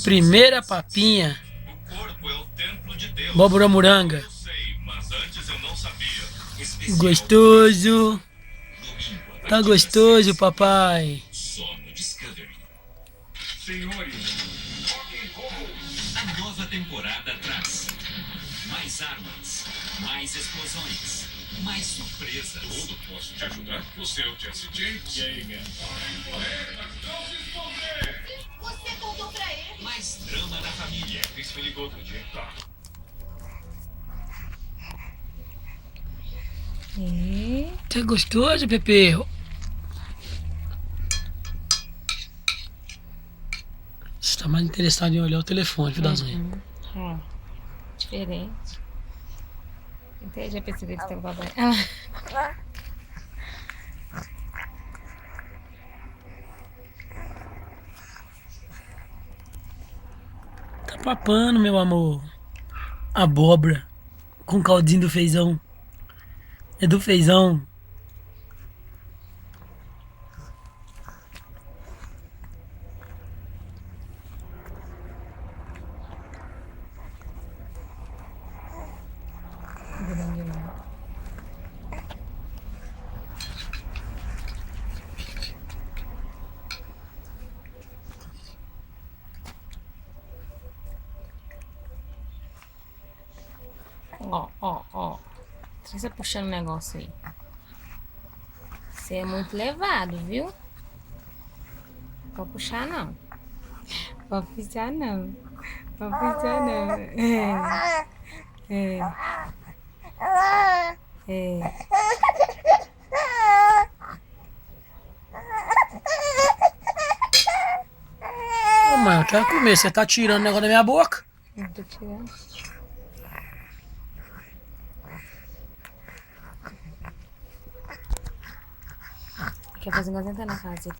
Primeira papinha. Boburamuranga. Gostoso. Tá gostoso, papai. A nova temporada traz mais armas, mais explosões, mais surpresas. Tudo posso te ajudar. Você é o Jesse James. E aí, man? Não se esconder! Você contou pra ele? Mais drama na família. Isso me ligou outro dia. Tá. Tá gostoso, Pepe? Você tá mais interessado em olhar o telefone, filho das unhas. Ó, diferente. Até já percebi que tem papai. Tá papando, meu amor. Abóbora. Com caldinho do feijão. É do feijão. Ó. Deixa você puxando o negócio aí. Você é muito levado, viu? Pode puxar não. Pode puxar não. Pode puxar não. Ô, mãe, eu quero comer. Você tá tirando o negócio da minha boca? Não tô tirando. Quer fazer igual na casa.